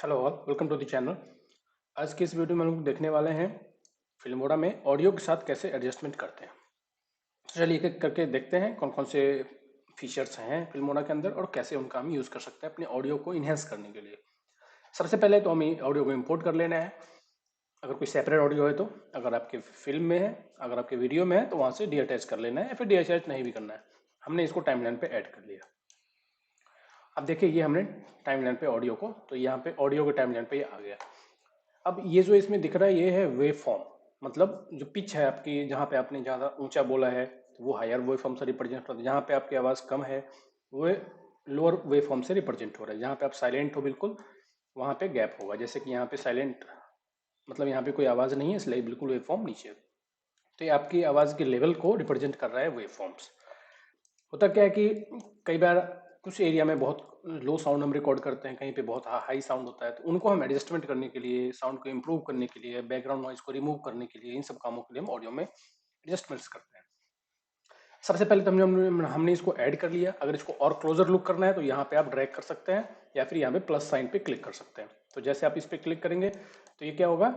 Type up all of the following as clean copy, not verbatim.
Hello all, welcome to the channel. आज की इस वीडियो में हम लोग देखने वाले हैं फिल्मोरा में ऑडियो के साथ कैसे एडजस्टमेंट करते हैं। तो चलिए एक एक करके देखते हैं कौन कौन से फीचर्स हैं फिल्मोरा के अंदर और कैसे उनका हम यूज़ कर सकते हैं अपने ऑडियो को इन्हेंस करने के लिए। सबसे पहले तो हमें ऑडियो को इम्पोर्ट कर लेना है। अगर कोई सेपरेट ऑडियो है तो, अगर आपके फिल्म में है, अगर आपके वीडियो में है तो वहाँ से डी अटैच कर लेना है या फिर डी अटैच नहीं भी करना है। हमने इसको टाइमलाइन पे ऐड कर लिया। अब देखिए ये हमने टाइमलाइन पे ऑडियो को, तो यहाँ पे ऑडियो के टाइमलाइन पे ये आ गया। अब ये जो इसमें दिख रहा है ये है वेव फॉर्म, मतलब जो पिच है आपकी, जहाँ पे आपने ज़्यादा ऊंचा बोला है तो वो हायर वेव फॉर्म से रिप्रेजेंट होता है, जहाँ पे आपकी आवाज़ कम है वो लोअर वेव फॉर्म से रिप्रेजेंट हो रहा है, जहाँ पे आप साइलेंट हो बिल्कुल वहाँ पे गैप होगा। जैसे कि यहाँ पे साइलेंट मतलब यहाँ पे कोई आवाज़ नहीं है इसलिए बिल्कुल वेव फॉर्म नीचे है। तो ये आपकी आवाज़ के लेवल को रिप्रेजेंट कर रहा है वेव फॉर्म्स। होता क्या है कि कई बार कुछ एरिया में बहुत लो साउंड हम रिकॉर्ड करते हैं, कहीं पे बहुत हाई साउंड होता है, तो उनको हम एडजस्टमेंट करने के लिए, साउंड को इम्प्रूव करने के लिए, बैकग्राउंड नॉइज को रिमूव करने के लिए, इन सब कामों के लिए हम ऑडियो में एडजस्टमेंट्स करते हैं। सबसे पहले तो हमने इसको ऐड कर लिया। अगर इसको और क्लोजर लुक करना है तो यहाँ पे आप ड्रैग कर सकते हैं या फिर यहाँ पे प्लस साइन पे क्लिक कर सकते हैं। तो जैसे आप इस पे क्लिक करेंगे तो ये क्या होगा,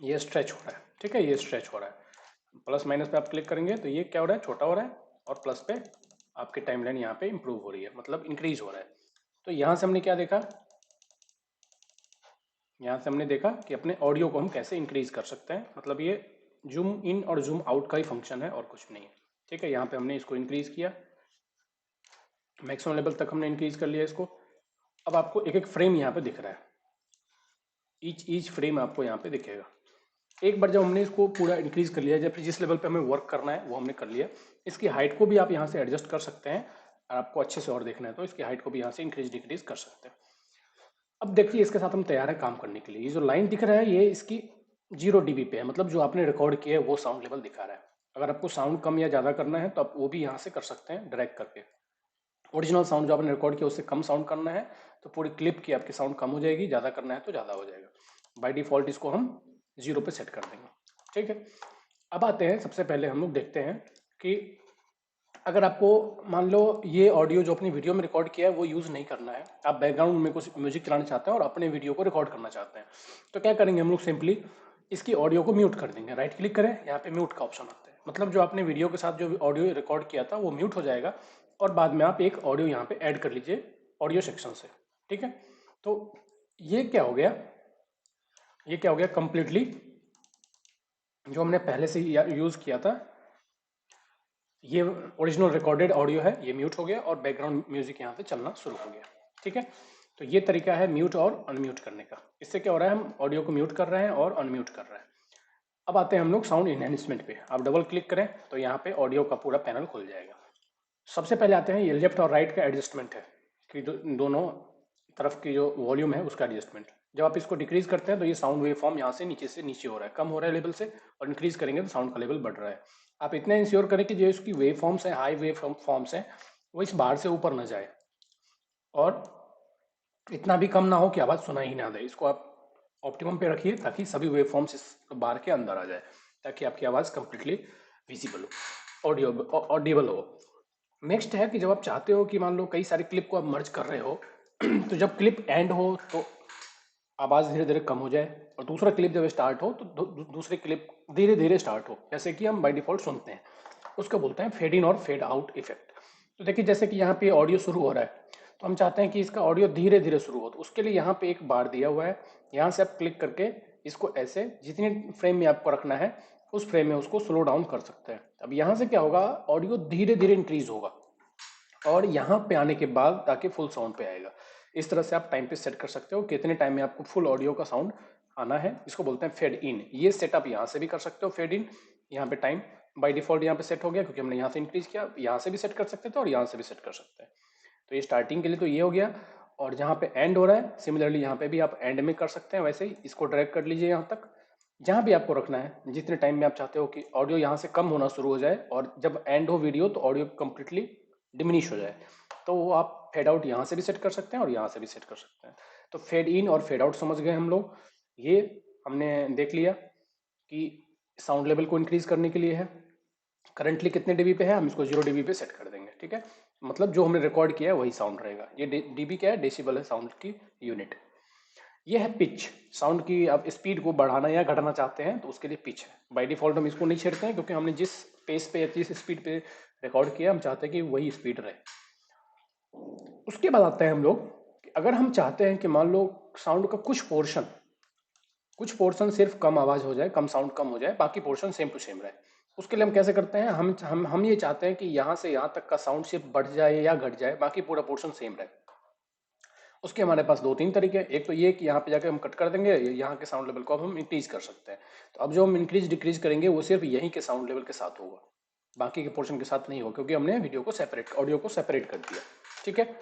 ये स्ट्रेच हो रहा है। ठीक है, ये स्ट्रेच हो रहा है। प्लस माइनस पे आप क्लिक करेंगे तो ये क्या हो रहा है, छोटा हो रहा है। और प्लस पे आपकी टाइमलाइन यहाँ पे इंप्रूव हो रही है, मतलब इंक्रीज हो रहा है। तो यहाँ से हमने क्या देखा, यहाँ से हमने देखा कि अपने ऑडियो को हम कैसे इंक्रीज कर सकते हैं। मतलब ये जूम इन और जूम आउट का ही फंक्शन है और कुछ नहीं है। ठीक है, यहाँ पे हमने इसको इंक्रीज किया, मैक्सिमम लेवल तक हमने इंक्रीज कर लिया इसको। अब आपको एक एक फ्रेम यहाँ पे दिख रहा है, ईच फ्रेम आपको यहाँ पे दिखेगा। एक बार जब हमने इसको पूरा इंक्रीज कर लिया, जब जिस लेवल पे हमें वर्क करना है वो हमने कर लिया। इसकी हाइट को भी आप यहाँ से एडजस्ट कर सकते हैं, और आपको अच्छे से और देखना है तो इसकी हाइट को भी यहाँ से इंक्रीज डिक्रीज कर सकते हैं। अब देखिए इसके साथ हम तैयार है काम करने के लिए। ये जो लाइन दिख रहा है ये इसकी 0 dB पे है, मतलब जो आपने रिकॉर्ड किया है वो साउंड लेवल दिखा रहा है। अगर आपको साउंड कम या ज़्यादा करना है तो आप वो भी यहाँ से कर सकते हैं ड्रैग करके। ओरिजिनल साउंड जो आपने रिकॉर्ड किया उससे कम साउंड करना है तो पूरी क्लिप की आपकी साउंड कम हो जाएगी, ज़्यादा करना है तो ज़्यादा हो जाएगा। बाय डिफॉल्ट इसको हम 0 पे सेट कर देंगे। ठीक है, अब आते हैं, सबसे पहले हम लोग देखते हैं कि अगर आपको मान लो ये ऑडियो जो अपनी वीडियो में रिकॉर्ड किया है वो यूज़ नहीं करना है, आप बैकग्राउंड में कुछ म्यूजिक चलाना चाहते हैं और अपने वीडियो को रिकॉर्ड करना चाहते हैं, तो क्या करेंगे हम लोग, सिंपली इसकी ऑडियो को म्यूट कर देंगे। राइट क्लिक करें, यहाँ पे म्यूट का ऑप्शन आता है, मतलब जो आपने वीडियो के साथ जो ऑडियो रिकॉर्ड किया था वो म्यूट हो जाएगा और बाद में आप एक ऑडियो यहाँ पे ऐड कर लीजिए ऑडियो सेक्शन से। ठीक है, तो ये क्या हो गया, ये क्या हो गया कंप्लीटली जो हमने पहले से यूज़ किया था, ये ओरिजिनल रिकॉर्डेड ऑडियो है, ये म्यूट हो गया और बैकग्राउंड म्यूजिक यहाँ पे चलना शुरू हो गया। ठीक है, तो ये तरीका है म्यूट और अनम्यूट करने का। इससे क्या हो रहा है, हम ऑडियो को म्यूट कर रहे हैं और अनम्यूट कर रहे हैं। अब आते हैं हम लोग साउंड इनहेंसमेंट पे। आप डबल क्लिक करें तो यहाँ पे ऑडियो का पूरा पैनल खुल जाएगा। सबसे पहले आते हैं ये लेफ्ट और राइट का एडजस्टमेंट है कि दोनों तरफ की जो वॉल्यूम है उसका एडजस्टमेंट। जब आप इसको डिक्रीज करते हैं तो ये साउंड वेव फॉर्म यहाँ से नीचे हो रहा है, कम हो रहा है लेवल से, और इंक्रीज करेंगे तो साउंड का लेवल बढ़ रहा है। आप इतना इंश्योर करें कि जो इसकी वेव फॉर्म्स हैं, हाई वेव फॉर्म्स हैं, वो इस बार से ऊपर ना जाए और इतना भी कम ना हो कि आवाज़ सुनाई ही ना दे। इसको आप ऑप्टिमम पे रखिए ताकि सभी वेव फॉर्म्स इस बार के अंदर आ जाए, ताकि आपकी आवाज़ कंप्लीटली विजिबल हो, ऑडिबल हो। नेक्स्ट है कि जब आप चाहते हो कि मान लो कई सारे क्लिप को आप मर्ज कर रहे हो तो जब क्लिप एंड हो तो आवाज़ धीरे धीरे कम हो जाए, और दूसरा क्लिप जब स्टार्ट हो तो दूसरे क्लिप धीरे धीरे स्टार्ट हो, जैसे कि हम बाय डिफॉल्ट सुनते हैं। उसको बोलते हैं फेड इन और फेड आउट इफेक्ट। तो देखिए जैसे कि यहाँ पे ऑडियो शुरू हो रहा है तो हम चाहते हैं कि इसका ऑडियो धीरे धीरे शुरू हो, तो उसके लिए यहाँ पे एक बार दिया हुआ है। यहाँ से आप क्लिक करके इसको ऐसे जितने फ्रेम में आपको रखना है उस फ्रेम में उसको स्लो डाउन कर सकते हैं। अब यहाँ से क्या होगा, ऑडियो धीरे धीरे इंक्रीज होगा और यहाँ पे आने के बाद ताकि फुल साउंड पे आएगा। इस तरह से आप टाइम पे सेट कर सकते हो कितने टाइम में आपको फुल ऑडियो का साउंड आना है। इसको बोलते हैं फेड इन। ये सेटअप यहाँ से भी कर सकते हो, फेड इन। यहाँ पे टाइम बाय डिफॉल्ट यहाँ पे सेट हो गया क्योंकि हमने यहाँ से इंक्रीज किया, यहाँ से भी सेट कर सकते थे और यहाँ से भी सेट कर सकते हैं। तो ये स्टार्टिंग के लिए तो ये हो गया। और जहाँ पे एंड हो रहा है सिमिलरली यहाँ पे भी आप एंड में कर सकते हैं। वैसे ही इसको ड्रैग कर लीजिए यहाँ तक, जहाँ भी आपको रखना है, जितने टाइम में आप चाहते हो कि ऑडियो यहाँ से कम होना शुरू हो जाए और जब एंड हो वीडियो तो ऑडियो कंप्लीटली डिमिनिश हो जाए, तो वो आप फेड आउट यहाँ से भी सेट कर सकते हैं और यहाँ से भी सेट कर सकते हैं। तो फेड इन और फेड आउट समझ गए हम लोग। ये हमने देख लिया कि साउंड लेवल को इंक्रीज करने के लिए है। करंटली कितने डीबी पे है, हम इसको 0 dB पे सेट कर देंगे। ठीक है, मतलब जो हमने रिकॉर्ड किया है वही साउंड रहेगा। ये डीबी क्या है, डेसिबल है साउंड की यूनिट। ये है पिच। साउंड की आप स्पीड को बढ़ाना या घटाना चाहते हैं तो उसके लिए पिच है। बाय डिफॉल्ट हम इसको नहीं छेड़ते हैं क्योंकि हमने जिस पेस पे या जिस स्पीड पे रिकॉर्ड किया हम चाहते हैं कि वही स्पीड रहे। उसके बाद आते हैं हम लोग कि अगर हम चाहते हैं कि मान लो साउंड का कुछ पोर्शन सिर्फ कम आवाज हो जाए, कम साउंड कम हो जाए, बाकी पोर्शन सेम टू सेम रहे। उसके लिए हम कैसे करते हैं, हम ये चाहते हैं कि यहाँ से यहाँ तक का साउंड सिर्फ बढ़ जाए या घट जाए, बाकी पूरा पोर्शन सेम रहे। उसके हमारे पास दो तीन तरीके हैं। एक तो ये कि यहाँ पे जाके हम कट कर देंगे, यहाँ के साउंड लेवल को अब हम इंक्रीज कर सकते हैं। तो अब जो हम इंक्रीज डिक्रीज करेंगे वो सिर्फ यहीं के साउंड लेवल के साथ होगा, बाकी के पोर्शन के साथ नहीं होगा, क्योंकि हमने वीडियो को सेपरेट, ऑडियो को सेपरेट कर दिया। ठीक है।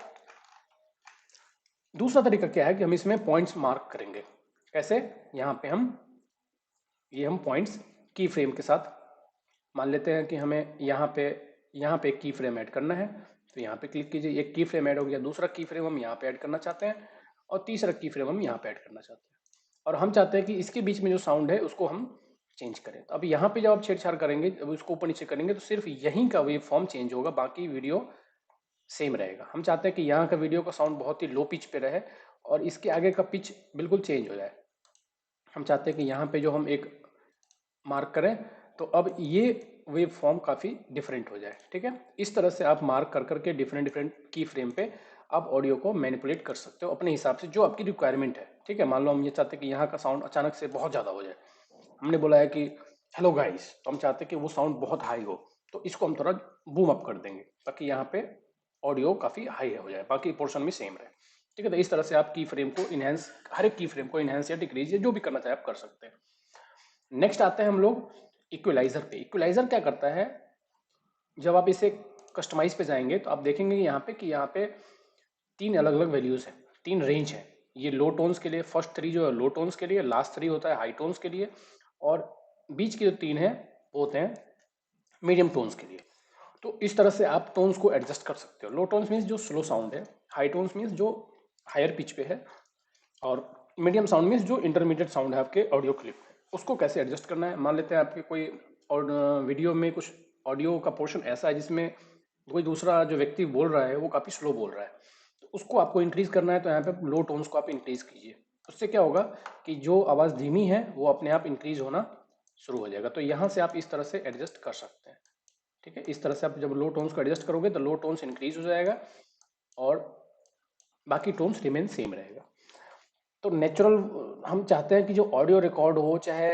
दूसरा तरीका क्या है कि हम इसमें पॉइंट्स मार्क करेंगे। कैसे? यहाँ पे हम पॉइंट्स की फ्रेम के साथ मान लेते हैं कि हमें यहाँ पे एक की फ्रेम ऐड करना है, तो यहाँ पे क्लिक कीजिए, एक की फ्रेम ऐड हो गया। दूसरा की फ्रेम हम यहाँ पे ऐड करना चाहते हैं और तीसरा की फ्रेम हम यहाँ पे ऐड करना चाहते हैं, और हम चाहते हैं कि इसके बीच में जो साउंड है उसको हम चेंज करें। तो अब यहाँ पे जब आप छेड़छाड़ करेंगे, जब उसको ऊपर नीचे करेंगे तो सिर्फ यहीं का वेव फॉर्म चेंज होगा, बाकी वीडियो सेम रहेगा। हम चाहते हैं कि यहाँ का वीडियो का साउंड बहुत ही लो पिच पे रहे और इसके आगे का पिच बिल्कुल चेंज हो जाए। हम चाहते हैं कि यहाँ पे जो हम एक मार्क करें तो अब ये वेव फॉर्म काफ़ी डिफरेंट हो जाए। ठीक है। इस तरह से आप मार्क कर करके डिफरेंट डिफरेंट की फ्रेम पे आप ऑडियो को मैनिपुलेट कर सकते हो अपने हिसाब से, जो आपकी रिक्वायरमेंट है। ठीक है। मान लो हम ये चाहते हैं कि यहाँ का साउंड अचानक से बहुत ज़्यादा हो जाए, हमने बोला है कि हेलो गाइस, तो हम चाहते हैं कि वो साउंड बहुत हाई हो, तो इसको हम थोड़ा बूम अप कर देंगे ताकि यहाँ पे ऑडियो काफ़ी हाई हो जाए, बाकी पोर्शन भी सेम रहे। ठीक है। तो इस तरह से आप की फ्रेम को इनहेंस, हर एक की फ्रेम को इनहेंस या डिक्रीज या जो भी करना चाहे आप कर सकते हैं। नेक्स्ट आते हैं हम लोग इक्वलाइजर पे। इक्वलाइजर क्या करता है, जब आप इसे कस्टमाइज पे जाएंगे तो आप देखेंगे कि यहाँ पे तीन अलग अलग वैल्यूज हैं, तीन रेंज है। ये लो टोन्स के लिए, फर्स्ट थ्री जो है लो टोन्स के लिए, लास्ट थ्री होता है हाई टोन्स के लिए, और बीच के जो तीन है वो होते हैं मीडियम टोन्स के लिए। तो इस तरह से आप टोन्स को एडजस्ट कर सकते हो। लो टोन्स मीन्स जो स्लो साउंड है, हाई टोन्स मीन्स जो हायर पिच पे है, और मीडियम साउंड मीन्स जो इंटरमीडिएट साउंड है आपके ऑडियो क्लिप में। उसको कैसे एडजस्ट करना है, मान लेते हैं आपके कोई और वीडियो में कुछ ऑडियो का पोर्शन ऐसा है जिसमें कोई दूसरा जो व्यक्ति बोल रहा है वो काफ़ी स्लो बोल रहा है, तो उसको आपको इंक्रीज करना है। तो यहाँ पे लो टोन्स को आप इंक्रीज कीजिए। उससे क्या होगा कि जो आवाज़ धीमी है वो अपने आप इंक्रीज होना शुरू हो जाएगा। तो यहाँ से आप इस तरह से एडजस्ट कर सकते हैं। ठीक है। इस तरह से आप जब लो टोन्स को एडजस्ट करोगे तो लो टोन्स इंक्रीज हो जाएगा और बाकी टोन्स रिमेन सेम रहेगा। तो नेचुरल, हम चाहते हैं कि जो ऑडियो रिकॉर्ड हो, चाहे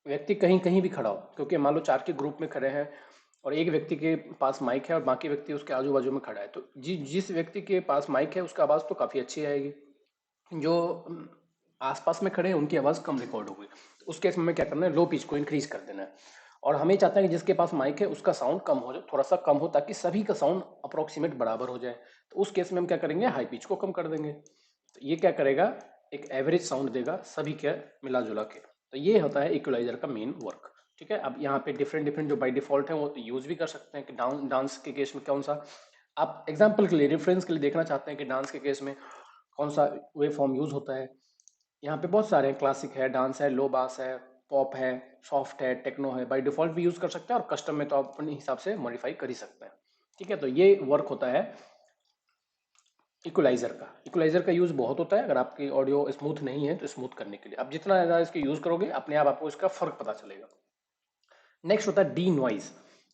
व्यक्ति कहीं कहीं भी खड़ा हो, क्योंकि मान लो चार के ग्रुप में खड़े हैं और एक व्यक्ति के पास माइक है और बाकी व्यक्ति उसके आजू बाजू में खड़ा है, तो जिस व्यक्ति के पास माइक है उसका आवाज़ तो काफ़ी अच्छी आएगी, जो आसपास में खड़े हैं उनकी आवाज़ कम रिकॉर्ड होगी। तो उस केस में हमें क्या करना है, लो पिच को इंक्रीज कर देना है। और हमें चाहते हैं कि जिसके पास माइक है उसका साउंड कम हो, थोड़ा सा कम हो, ताकि सभी का साउंड अप्रोक्सीमेट बराबर हो जाए। तो उस केस में हम क्या करेंगे, हाई पिच को कम कर देंगे। तो ये क्या करेगा, एक एवरेज साउंड देगा सभी के मिला जुला के। तो ये होता है इक्वलाइजर का मेन वर्क। ठीक है। अब यहाँ पे डिफरेंट डिफरेंट जो बाय डिफॉल्ट है वो यूज़ भी कर सकते हैं कि डांस के केस में कौन सा, आप एग्जाम्पल के लिए, रेफरेंस के लिए देखना चाहते हैं कि डांस के केस में कौन सा वे फॉर्म यूज़ होता है। यहाँ पे बहुत सारे हैं, क्लासिक है, डांस है, लो बास है, पॉप है, सॉफ्ट है, टेक्नो है। बाय डिफॉल्ट भी यूज़ कर सकते हैं और कस्टम में तो आप अपने हिसाब से मॉडिफाई कर ही सकते हैं। ठीक है। तो ये वर्क होता है इक्वलाइजर का। इक्वलाइजर का यूज़ बहुत होता है अगर आपकी ऑडियो स्मूथ नहीं है तो स्मूथ करने के लिए। आप जितना ज़्यादा इसके यूज़ करोगे अपने आप आपको इसका फ़र्क पता चलेगा। नेक्स्ट होता है डी नॉइज़।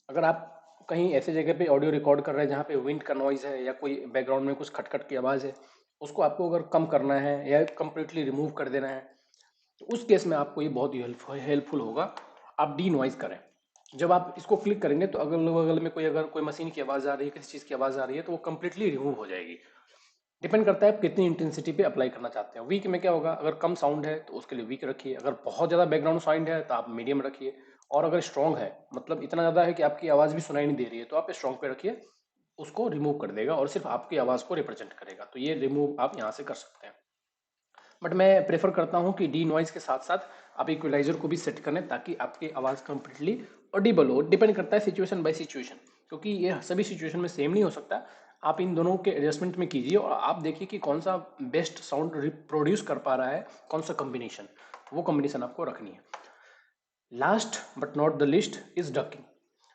अगर आप कहीं ऐसे जगह पे ऑडियो रिकॉर्ड कर रहे हैं जहाँ पे विंड का नॉइज़ है या कोई बैकग्राउंड में कुछ खटखट की आवाज़ है, उसको आपको अगर कम करना है या कम्प्लीटली रिमूव कर देना है, तो उस केस में आपको ये बहुत ही हेल्पफुल होगा। आप डी नॉइज़ करें। जब आप इसको क्लिक करेंगे तो अगल बगल में अगर कोई मशीन की आवाज़ आ रही है, किसी चीज़ की आवाज़ आ रही है, तो वो कम्प्लीटली रिमूव हो जाएगी। डिपेंड करता है आप कितनी इंटेंसिटी पे अप्लाई करना चाहते हैं। वीक में क्या होगा, अगर कम साउंड है तो उसके लिए वीक रखिए, अगर बहुत ज़्यादा बैकग्राउंड साउंड है तो आप मीडियम रखिए, और अगर स्ट्रॉन्ग है, मतलब इतना ज़्यादा है कि आपकी आवाज़ भी सुनाई नहीं दे रही है, तो आप स्ट्रॉन्ग पे रखिए, उसको रिमूव कर देगा और सिर्फ आपकी आवाज़ को रिप्रेजेंट करेगा। तो ये रिमूव आप यहाँ से कर सकते हैं। बट मैं प्रेफर करता हूँ कि डी नॉइज़ के साथ साथ आप इक्वलाइजर को भी सेट करें ताकि आपकी आवाज़ कंप्लीटली ऑडिबल हो। डिपेंड करता है सिचुएशन बाय सिचुएशन, क्योंकि ये सभी सिचुएशन में सेम नहीं हो सकता। आप इन दोनों के एडजस्टमेंट में कीजिए और आप देखिए कि कौन सा बेस्ट साउंड प्रोड्यूस कर पा रहा है, कौन सा कॉम्बिनेशन, वो कॉम्बिनेशन आपको रखनी है। Last but not the list is ducking.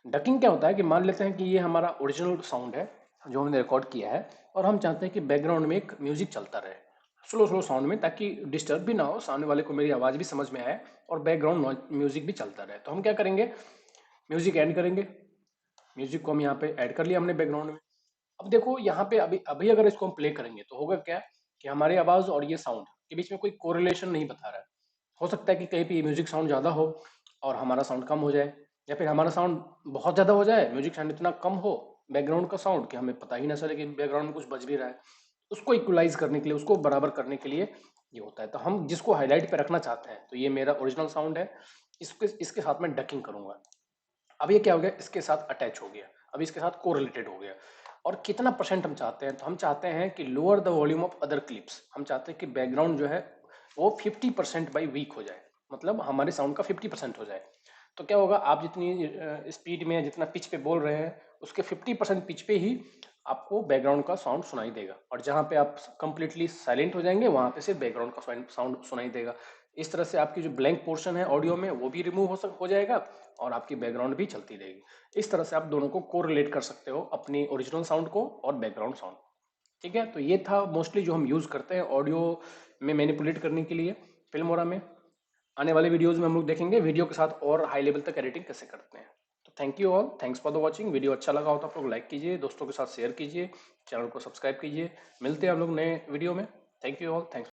Ducking क्या होता है कि मान लेते हैं कि ये हमारा ओरिजिनल साउंड है जो हमने रिकॉर्ड किया है और हम चाहते हैं कि बैकग्राउंड में एक म्यूजिक चलता रहे, स्लो स्लो साउंड में, ताकि डिस्टर्ब भी ना हो, सामने वाले को मेरी आवाज़ भी समझ में आए और बैकग्राउंड म्यूजिक भी चलता रहे। तो हम क्या करेंगे, म्यूजिक ऐड करेंगे। म्यूजिक को हम यहाँ पे ऐड कर लिया हमने बैकग्राउंड में। अब देखो यहाँ पे अभी अभी अगर इसको हम प्ले करेंगे तो होगा क्या कि हमारी आवाज़ और ये साउंड के बीच में कोई कोरिलेशन नहीं बता रहा है। हो सकता है कि कहीं पे म्यूजिक साउंड ज़्यादा हो और हमारा साउंड कम हो जाए, या फिर हमारा साउंड बहुत ज़्यादा हो जाए, म्यूजिक साउंड इतना कम हो बैकग्राउंड का साउंड कि हमें पता ही ना चले कि बैकग्राउंड में कुछ बज भी रहा है। उसको इक्वलाइज करने के लिए, उसको बराबर करने के लिए ये होता है। तो हम जिसको हाईलाइट पे रखना चाहते हैं, तो ये मेरा ओरिजिनल साउंड है, इसके इसके साथ में डकिंग करूंगा। अब ये क्या हो गया, इसके साथ अटैच हो गया, अब इसके साथ कोरिलेटेड हो गया। और कितना परसेंट हम चाहते हैं, तो हम चाहते हैं कि lower the volume of other clips. हम चाहते हैं कि बैकग्राउंड जो है वो 50% बाई वीक हो जाए, मतलब हमारे साउंड का 50% हो जाए। तो क्या होगा, आप जितनी स्पीड में जितना पिच पे बोल रहे हैं उसके 50% पिच पे ही आपको बैकग्राउंड का साउंड सुनाई देगा, और जहाँ पे आप कंप्लीटली साइलेंट हो जाएंगे वहाँ पे सिर्फ बैकग्राउंड का साउंड सुनाई देगा। इस तरह से आपकी जो ब्लैंक पोर्शन है ऑडियो में वो भी रिमूव हो जाएगा और आपकी बैकग्राउंड भी चलती रहेगी। इस तरह से आप दोनों को कोरिलेट कर सकते हो, अपनी ओरिजिनल साउंड को और बैकग्राउंड साउंड। ठीक है, तो ये था मोस्टली जो हम यूज़ करते हैं ऑडियो में मैनिपुलेट करने के लिए फिल्मोरा में। आने वाले वीडियोस में हम लोग देखेंगे वीडियो के साथ और हाई लेवल तक एडिटिंग कैसे करते हैं। तो thank you all, thanks for the watching. Video अच्छा लगा हो तो आप लोग लाइक कीजिए, दोस्तों के साथ शेयर कीजिए, चैनल को सब्सक्राइब कीजिए। मिलते हैं हम लोग नए वीडियो में। Thank you all, thanks.